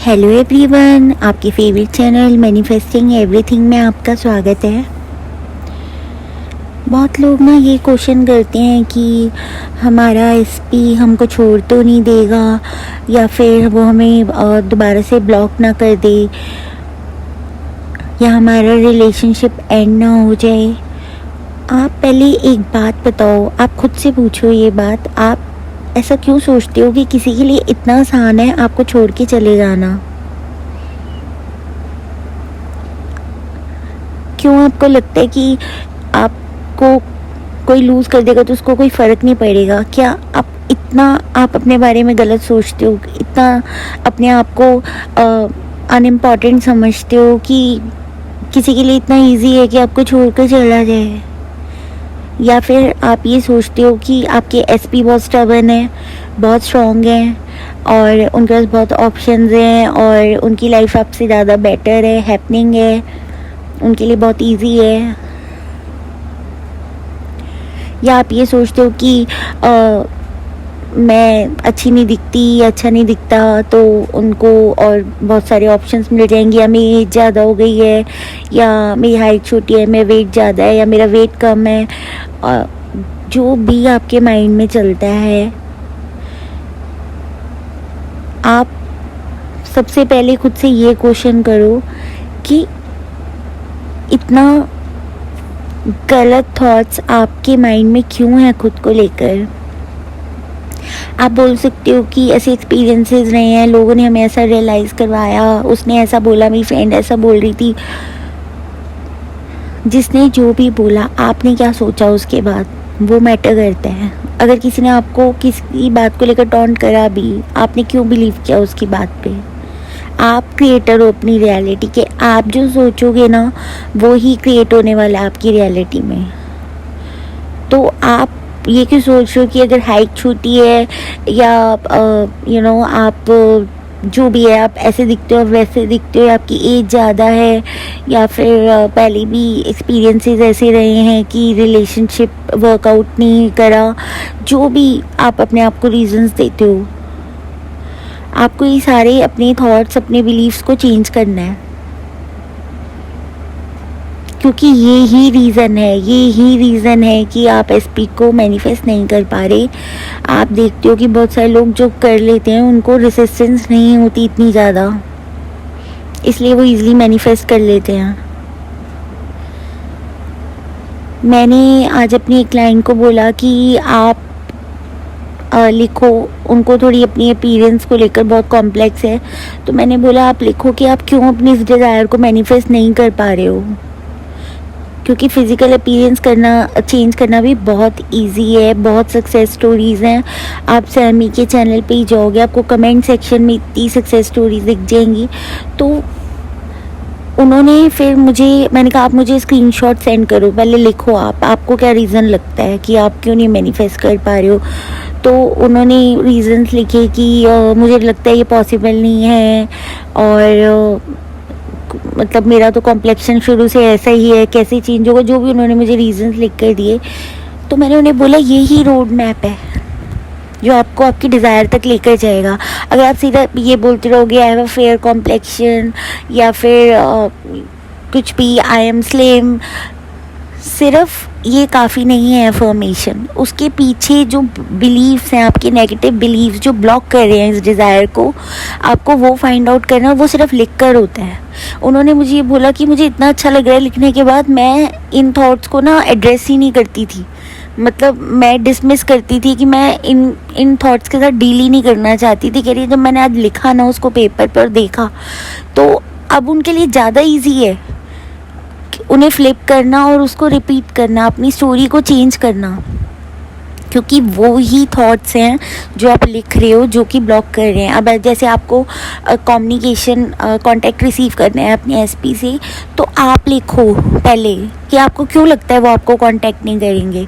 Hello everyone, आपके favourite channel manifesting everything में आपका स्वागत है। बहुत लोग ना ये क्वेश्चन करते हैं कि हमारा एसपी हमको छोड़ तो नहीं देगा या फिर वो हमें दोबारा से ब्लॉक ना कर दे या हमारा रिलेशनशिप एंड ना हो जाए। आप पहले एक बात बताओ, आप खुद से पूछो ये बात, आप ऐसा क्यों सोचते हो कि किसी के लिए इतना आसान है आपको छोड़ के चले जाना? क्यों आपको लगता है कि आपको कोई लूज़ कर देगा तो उसको कोई फ़र्क नहीं पड़ेगा? क्या आप अपने बारे में गलत सोचते हो, इतना अपने आप को अनइम्पॉर्टेंट समझते हो कि किसी के लिए इतना इजी है कि आपको छोड़ कर चला जाए? या फिर आप ये सोचते हो कि आपके एसपी बहुत स्टबर्न है, बहुत स्ट्रॉन्ग हैं और उनके पास बहुत ऑप्शंस हैं और उनकी लाइफ आपसे ज़्यादा बेटर है, हैपनिंग है, उनके लिए बहुत इजी है? या आप ये सोचते हो कि मैं अच्छी नहीं दिखती, अच्छा नहीं दिखता तो उनको और बहुत सारे ऑप्शंस मिल जाएंगे, या मेरी एज ज़्यादा हो गई है, या मेरी हाइट छोटी है, मेरा वेट ज़्यादा है, या मेरा वेट कम है, जो भी आपके माइंड में चलता है, आप सबसे पहले खुद से ये क्वेश्चन करो कि इतना गलत थॉट्स आपके माइंड में क्यों है खुद को लेकर? आप बोल सकते हो कि ऐसे एक्सपीरियंसेस रहे हैं, लोगों ने हमें ऐसा रियलाइज़ करवाया, उसने ऐसा बोला, मेरी फ्रेंड ऐसा बोल रही थी। जिसने जो भी बोला, आपने क्या सोचा उसके बाद, वो मैटर करता है। अगर किसी ने आपको किसी बात को लेकर टॉन्ट करा भी, आपने क्यों बिलीव किया उसकी बात पे? आप क्रिएटर हो अपनी रियलिटी के। आप जो सोचोगे ना, वो ही क्रिएट होने वाला है आपकी रियलिटी में। तो आप ये क्यों सोच रहे हो कि अगर हाइट छोटी है या आप जो भी है, आप ऐसे दिखते हो वैसे दिखते हो, आपकी एज ज़्यादा है, या फिर पहले भी एक्सपीरियंसेस ऐसे रहे हैं कि रिलेशनशिप वर्कआउट नहीं करा, जो भी आप अपने आप को रीजंस देते हो, आपको ये सारे अपने थॉट्स, अपने बिलीव्स को चेंज करना है। क्योंकि ये ही रीज़न है कि आप एसपी को मैनिफेस्ट नहीं कर पा रहे। आप देखते हो कि बहुत सारे लोग जो कर लेते हैं उनको रेसिस्टेंस नहीं होती इतनी ज़्यादा, इसलिए वो इजीली मैनिफेस्ट कर लेते हैं। मैंने आज अपनी एक क्लाइंट को बोला कि आप लिखो, उनको थोड़ी अपनी अपीयरेंस को लेकर बहुत कॉम्प्लेक्स है, तो मैंने बोला आप लिखो कि आप क्यों अपनी इस डिज़ायर को मैनिफेस्ट नहीं कर पा रहे हो। क्योंकि फ़िज़िकल अपीयरेंस चेंज करना भी बहुत इजी है। बहुत सक्सेस स्टोरीज़ हैं, आप सैमी के चैनल पे ही जाओगे, आपको कमेंट सेक्शन में इतनी सक्सेस स्टोरीज दिख जाएंगी। तो उन्होंने फिर मैंने कहा आप मुझे स्क्रीनशॉट सेंड करो, पहले लिखो आपको क्या रीज़न लगता है कि आप क्यों नहीं मैनिफेस्ट कर पा रहे हो। तो उन्होंने रीज़न्स लिखे कि मुझे लगता है ये पॉसिबल नहीं है, और मतलब मेरा तो कॉम्प्लेक्शन शुरू से ऐसा ही है, कैसे चेंज होगा, जो भी उन्होंने मुझे रीजंस लिख कर दिए। तो मैंने उन्हें बोला ये ही रोड मैप है जो आपको आपकी डिज़ायर तक लेकर जाएगा। अगर आप सीधा ये बोलते रहोगे I have a fair complexion, या फिर कुछ भी आई एम स्लिम, सिर्फ ये काफ़ी नहीं है अफर्मेशन। उसके पीछे जो बिलीव्स हैं, आपके नेगेटिव बिलीव्स जो ब्लॉक कर रहे हैं इस डिज़ायर को, आपको वो फाइंड आउट करना, वो सिर्फ लिख कर होता है। उन्होंने मुझे ये बोला कि मुझे इतना अच्छा लग रहा है लिखने के बाद, मैं इन थॉट्स को ना एड्रेस ही नहीं करती थी, मतलब मैं डिसमिस करती थी कि मैं इन थॉट्स के साथ डील ही नहीं करना चाहती थी। कह रही जब मैंने आज लिखा ना उसको पेपर पर देखा, तो अब उनके लिए ज़्यादा ईजी है उन्हें फ्लिप करना और उसको रिपीट करना, अपनी स्टोरी को चेंज करना, क्योंकि वो ही थॉट्स हैं जो आप लिख रहे हो जो कि ब्लॉक कर रहे हैं। अब जैसे आपको कम्युनिकेशन कांटेक्ट रिसीव करना है अपने एसपी से, तो आप लिखो पहले कि आपको क्यों लगता है वो आपको कांटेक्ट नहीं करेंगे।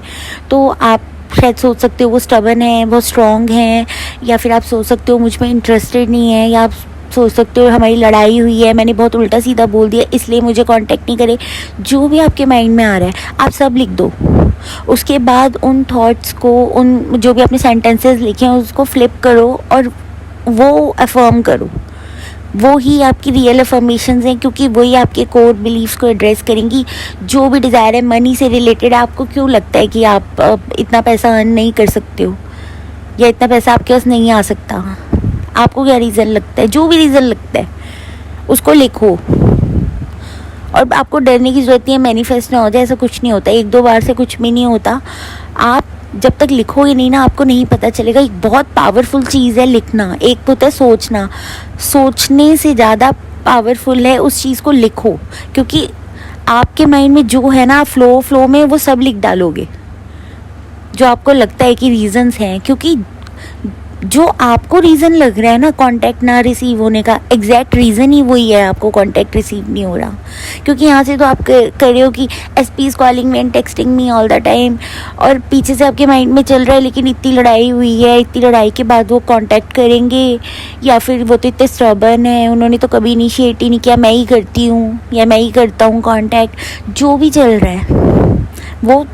तो आप शायद सोच सकते हो वो स्टबर्न है, वो स्ट्रॉन्ग हैं, या फिर आप सोच सकते हो मुझ में इंटरेस्टेड नहीं है, या आप सोच सकते हो हमारी लड़ाई हुई है, मैंने बहुत उल्टा सीधा बोल दिया इसलिए मुझे कांटेक्ट नहीं करे। जो भी आपके माइंड में आ रहा है आप सब लिख दो। उसके बाद उन थॉट्स को, उन जो भी आपने सेंटेंसेस लिखे हैं उसको फ्लिप करो और वो अफर्म करो वो ही आपकी रियल अफर्मेशंस हैं, क्योंकि वही आपके कोर बिलीफ्स को एड्रेस करेंगी। जो भी डिज़ायर है मनी से रिलेटेड, आपको क्यों लगता है कि आप इतना पैसा अर्न नहीं कर सकते हो या इतना पैसा आपके पास नहीं आ सकता, आपको क्या रीज़न लगता है? जो भी रीज़न लगता है उसको लिखो। और आपको डरने की ज़रूरत नहीं है मैनिफेस्ट ना हो जाए, ऐसा कुछ नहीं होता, एक दो बार से कुछ भी नहीं होता। आप जब तक लिखोगे नहीं ना, आपको नहीं पता चलेगा। एक बहुत पावरफुल चीज़ है लिखना। एक होता है सोचना, सोचने से ज़्यादा पावरफुल है उस चीज़ को लिखो, क्योंकि आपके माइंड में जो है ना, फ्लो में वो सब लिख डालोगे जो आपको लगता है कि रीजंस हैं। क्योंकि जो आपको रीज़न लग रहा है ना कांटेक्ट ना रिसीव होने का, एग्जैक्ट रीज़न ही वही है, आपको कांटेक्ट रिसीव नहीं हो रहा। क्योंकि यहाँ से तो आप कर रहे हो कि SP is calling me and texting me all the time, और पीछे से आपके माइंड में चल रहा है लेकिन इतनी लड़ाई हुई है, इतनी लड़ाई के बाद वो कांटेक्ट करेंगे, या फिर वो तो इतने स्टबर्न है, उन्होंने तो कभी इनिशिएट ही नहीं किया, मैं ही करती हूँ या मैं ही करता हूँ कांटेक्ट। जो भी चल रहा है वो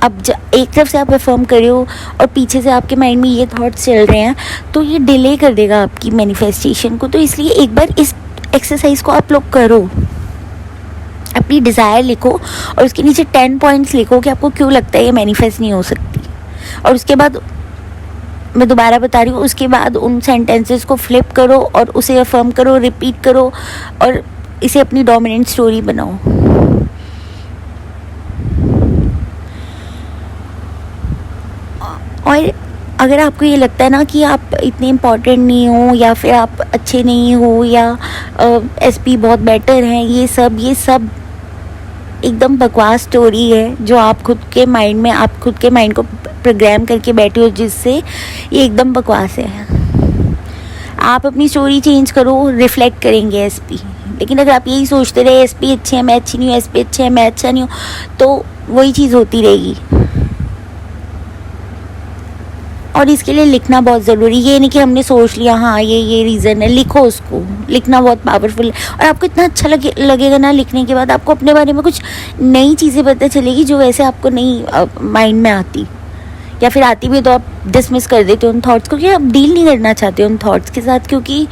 अब एक तरफ से आप अफर्म कर रहे हो और पीछे से आपके माइंड में ये थॉट्स चल रहे हैं, तो ये डिले कर देगा आपकी मैनिफेस्टेशन को। तो इसलिए एक बार इस एक्सरसाइज को आप लोग करो, अपनी डिज़ायर लिखो और उसके नीचे 10 पॉइंट्स लिखो कि आपको क्यों लगता है ये मैनिफेस्ट नहीं हो सकती। और उसके बाद मैं दोबारा बता रही हूँ, उसके बाद उन सेंटेंसेस को फ्लिप करो और उसे अफर्म करो, रिपीट करो और इसे अपनी डोमिनेंट स्टोरी बनाओ। और अगर आपको ये लगता है ना कि आप इतने इम्पोर्टेंट नहीं हो, या फिर आप अच्छे नहीं हो, या एसपी बहुत बेटर हैं, ये सब एकदम बकवास स्टोरी है जो आप खुद के माइंड को प्रोग्राम करके बैठे हो, जिससे ये एकदम बकवास है। आप अपनी स्टोरी चेंज करो, रिफ्लेक्ट करेंगे एसपी। लेकिन अगर आप यही सोचते रहे एसपी अच्छे हैं मैं अच्छी नहीं हूँ, एसपी अच्छे हैं मैं अच्छा नहीं हूँ, तो वही चीज़ होती रहेगी। और इसके लिए लिखना बहुत ज़रूरी। ये नहीं कि हमने सोच लिया हाँ ये रीज़न है, लिखो उसको। लिखना बहुत पावरफुल है और आपको इतना अच्छा लगेगा ना लिखने के बाद, आपको अपने बारे में कुछ नई चीज़ें पता चलेगी जो वैसे आपको नहीं माइंड में आती, या फिर आती भी तो आप डिसमिस कर देते हो उन थॉट्स को, कि आप डील नहीं करना चाहते उन थॉट्स के साथ। क्योंकि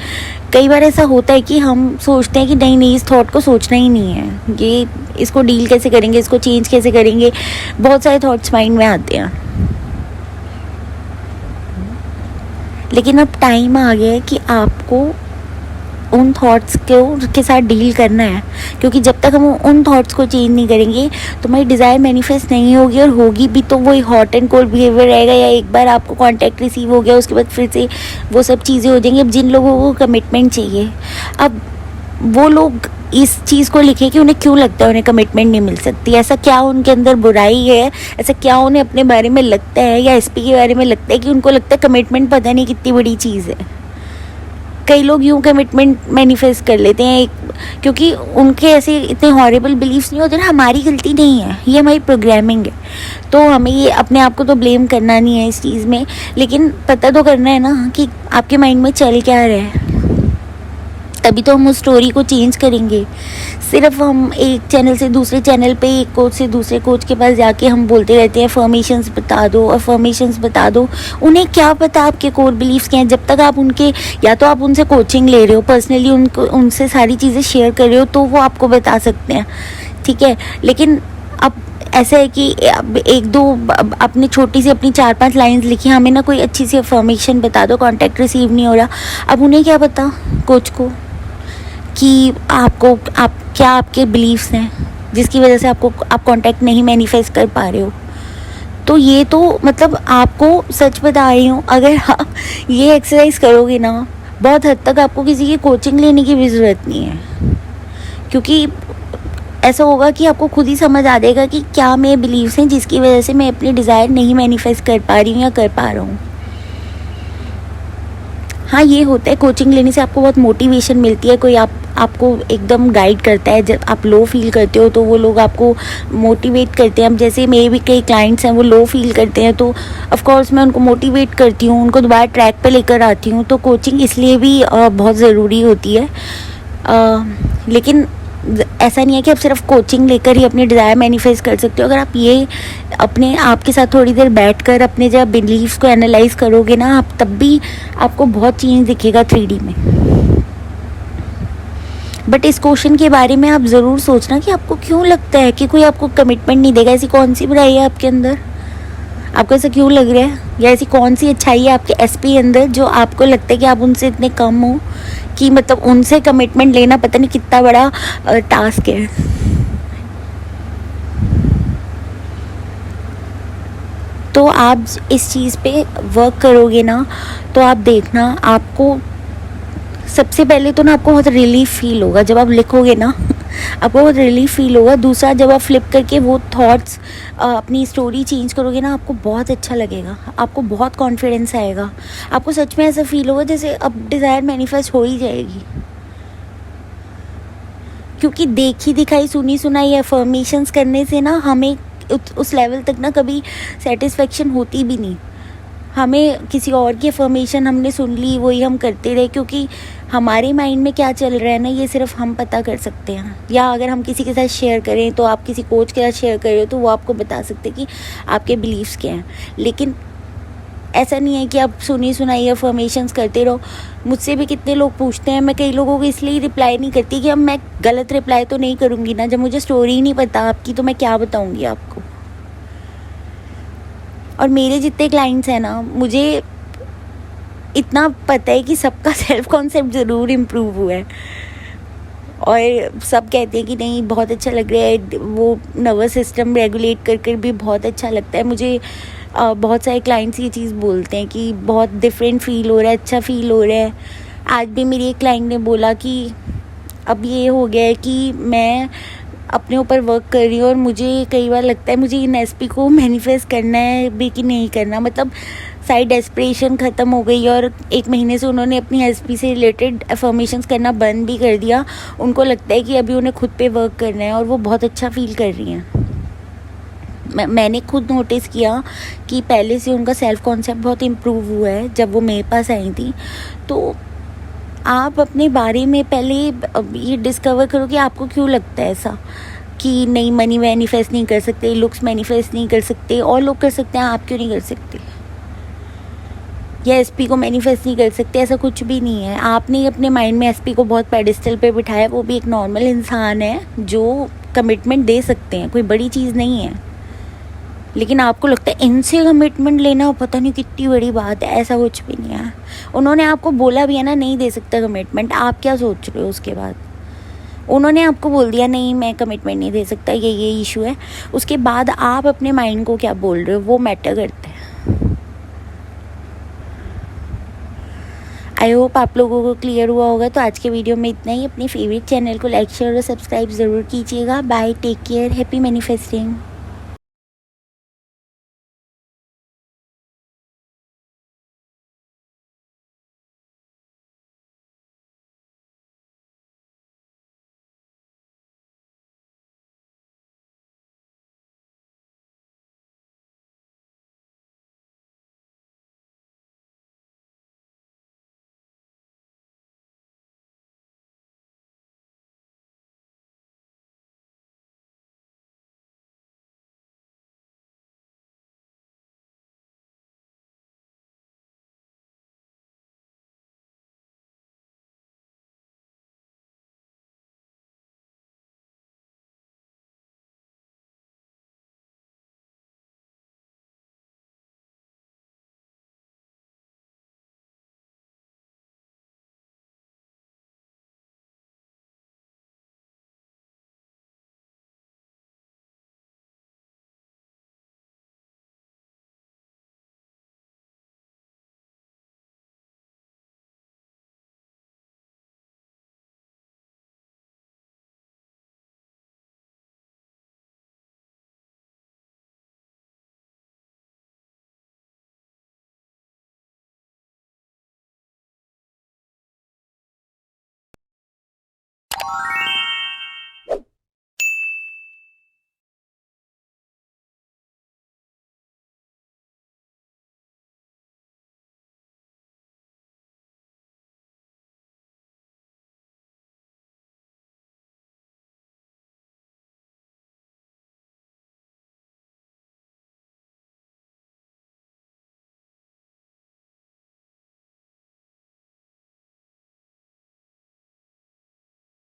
कई बार ऐसा होता है कि हम सोचते हैं कि नहीं इस थॉट को सोचना ही नहीं है, ये इसको डील कैसे करेंगे, इसको चेंज कैसे करेंगे, बहुत सारे थॉट्स माइंड में आते हैं। लेकिन अब टाइम आ गया है कि आपको उन थॉट्स के साथ डील करना है, क्योंकि जब तक हम उन थॉट्स को चेंज नहीं करेंगे तो हमारी डिज़ायर मैनिफेस्ट नहीं होगी, और होगी भी तो वही हॉट एंड कोल्ड बिहेवियर रहेगा। या एक बार आपको कांटेक्ट रिसीव हो गया उसके बाद फिर से वो सब चीज़ें हो जाएंगी। अब जिन लोगों को कमिटमेंट चाहिए, अब वो लोग इस चीज़ को लिखें कि उन्हें क्यों लगता है उन्हें कमिटमेंट नहीं मिल सकती, ऐसा क्या उनके अंदर बुराई है, ऐसा क्या उन्हें अपने बारे में लगता है या एसपी के बारे में लगता है कि उनको लगता है कमिटमेंट पता नहीं कितनी बड़ी चीज़ है। कई लोग यूँ कमिटमेंट मैनिफेस्ट कर लेते हैं क्योंकि उनके ऐसे इतने हॉरिबल बिलीव्स नहीं होते ना। हमारी गलती नहीं है, ये हमारी प्रोग्रामिंग है, तो हमें ये अपने आप को तो ब्लेम करना नहीं है इस चीज़ में, लेकिन पता तो करना है ना कि आपके माइंड में चल क्या रहा है, तभी तो हम उस स्टोरी को चेंज करेंगे। सिर्फ हम एक चैनल से दूसरे चैनल पे, एक कोच से दूसरे कोच के पास जाके हम बोलते रहते हैं अफर्मेशंस बता दो। उन्हें क्या पता आपके कोर बिलीव्स क्या हैं? जब तक आप उनके, या तो आप उनसे कोचिंग ले रहे हो, पर्सनली उनसे सारी चीज़ें शेयर कर रहे हो, तो वो आपको बता सकते हैं, ठीक है। लेकिन अब ऐसा है कि अब एक दो अपनी छोटी सी अपनी 4-5 लाइंस लिखी, हमें ना कोई अच्छी सी अफर्मेशन बता दो, कांटेक्ट रिसीव नहीं हो रहा। अब उन्हें क्या पता कोच को कि क्या आपके बिलीव्स हैं जिसकी वजह से आप कांटेक्ट नहीं मैनिफेस्ट कर पा रहे हो। तो ये तो मतलब आपको सच बता रही हूँ, अगर आप ये एक्सरसाइज करोगे ना, बहुत हद तक आपको किसी की कोचिंग लेने की भी ज़रूरत नहीं है, क्योंकि ऐसा होगा कि आपको खुद ही समझ आ जाएगा कि क्या मेरे बिलीव्स हैं जिसकी वजह से मैं अपनी डिज़ायर नहीं मैनिफेस्ट कर पा रही हूँ या कर पा रहा हूँ। हाँ, ये होता है, कोचिंग लेने से आपको बहुत मोटिवेशन मिलती है, कोई आपको एकदम गाइड करता है। जब आप लो फील करते हो तो वो लोग आपको मोटिवेट करते हैं। अब जैसे मेरे भी कई क्लाइंट्स हैं, वो लो फील करते हैं, तो ऑफ कोर्स मैं उनको मोटिवेट करती हूँ, उनको दोबारा ट्रैक पे लेकर आती हूँ। तो कोचिंग इसलिए भी बहुत ज़रूरी होती है। लेकिन ऐसा नहीं है कि आप सिर्फ कोचिंग लेकर ही अपनी डिज़ायर मैनिफेस्ट कर सकते हो। अगर आप ये अपने आप के साथ थोड़ी देर बैठकर अपने जब बिलीव्स को एनालाइज करोगे ना आप, तब भी आपको बहुत चेंज दिखेगा 3D में। बट इस क्वेश्चन के बारे में आप ज़रूर सोचना कि आपको क्यों लगता है कि कोई आपको कमिटमेंट नहीं देगा। ऐसी कौन सी बुराई है आपके अंदर, आपको ऐसा क्यों लग रहा है, या ऐसी कौन सी अच्छाई है आपके एसपी अंदर जो आपको लगता है कि आप उनसे इतने कम हो कि मतलब उनसे कमिटमेंट लेना पता नहीं कितना बड़ा टास्क है। तो आप इस चीज़ पे वर्क करोगे ना, तो आप देखना आपको सबसे पहले तो ना आपको बहुत रिलीफ फील होगा जब आप लिखोगे ना आपको बहुत रिलीफ फील होगा। दूसरा, जब आप फ्लिप करके वो थॉट्स अपनी स्टोरी चेंज करोगे ना, आपको बहुत अच्छा लगेगा, आपको बहुत कॉन्फिडेंस आएगा, आपको सच में ऐसा फील होगा जैसे अब डिज़ायर मैनिफेस्ट हो ही जाएगी। क्योंकि देखी दिखाई सुनी सुनाई अफर्मेशंस करने से ना हमें उस लेवल तक ना कभी सेटिस्फेक्शन होती भी नहीं। हमें किसी और की अफर्मेशन हमने सुन ली, वही हम करते रहे, क्योंकि हमारे माइंड में क्या चल रहा है ना, ये सिर्फ हम पता कर सकते हैं। या अगर हम किसी के साथ शेयर करें, तो आप किसी कोच के साथ शेयर कर रहे हो तो वो आपको बता सकते कि आपके बिलीव्स क्या हैं। लेकिन ऐसा नहीं है कि आप सुनी सुनाई अफर्मेशंस करते रहो। मुझसे भी कितने लोग पूछते हैं, मैं कई लोगों को इसलिए रिप्लाई नहीं करती कि अब मैं गलत रिप्लाई तो नहीं करूँगी ना। जब मुझे स्टोरी ही नहीं पता आपकी, तो मैं क्या बताऊँगी आपको। और मेरे जितने क्लाइंट्स हैं ना, मुझे इतना पता है कि सबका सेल्फ कॉन्सेप्ट ज़रूर इम्प्रूव हुआ है, और सब कहते हैं कि नहीं बहुत अच्छा लग रहा है, वो नर्वस सिस्टम रेगुलेट कर कर भी बहुत अच्छा लगता है। मुझे बहुत सारे क्लाइंट्स ये चीज़ बोलते हैं कि बहुत डिफरेंट फील हो रहा है, अच्छा फील हो रहा है। आज भी मेरी एक क्लाइंट ने बोला कि अब ये हो गया है कि मैं अपने ऊपर वर्क कर रही हूँ और मुझे कई बार लगता है मुझे इन एसपी को मैनिफेस्ट करना है भी कि नहीं करना। मतलब सारी डेस्परेशन ख़त्म हो गई और 1 महीने से उन्होंने अपनी एसपी से रिलेटेड अफर्मेशंस करना बंद भी कर दिया। उनको लगता है कि अभी उन्हें खुद पे वर्क करना है और वो बहुत अच्छा फील कर रही हैं। मैंने खुद नोटिस किया कि पहले से उनका सेल्फ कॉन्सेप्ट बहुत इम्प्रूव हुआ है जब वो मेरे पास आई थी। तो आप अपने बारे में पहले ये डिस्कवर करो कि आपको क्यों लगता है ऐसा कि नहीं, मनी मैनिफेस्ट नहीं कर सकते, लुक्स मैनिफेस्ट नहीं कर सकते, और लोग कर सकते हैं, आप क्यों नहीं कर सकते, या एसपी को मैनिफेस्ट नहीं कर सकते। ऐसा कुछ भी नहीं है। आपने अपने माइंड में एसपी को बहुत पेडिस्टल पे बिठाया। वो भी एक नॉर्मल इंसान है जो कमिटमेंट दे सकते हैं, कोई बड़ी चीज़ नहीं है। लेकिन आपको लगता है इनसे कमिटमेंट लेना पता नहीं कितनी बड़ी बात है। ऐसा कुछ भी नहीं है। उन्होंने आपको बोला भी है ना नहीं दे सकता कमिटमेंट, आप क्या सोच रहे हो उसके बाद? उन्होंने आपको बोल दिया नहीं मैं कमिटमेंट नहीं दे सकता, ये इशू है। उसके बाद आप अपने माइंड को क्या बोल रहे हो, वो मैटर करता है। आई होप आप लोगों को क्लियर हुआ होगा। तो आज के वीडियो में इतना ही। अपने फेवरेट चैनल को लाइक शेयर और सब्सक्राइब ज़रूर कीजिएगा। Bye, take care, happy manifesting.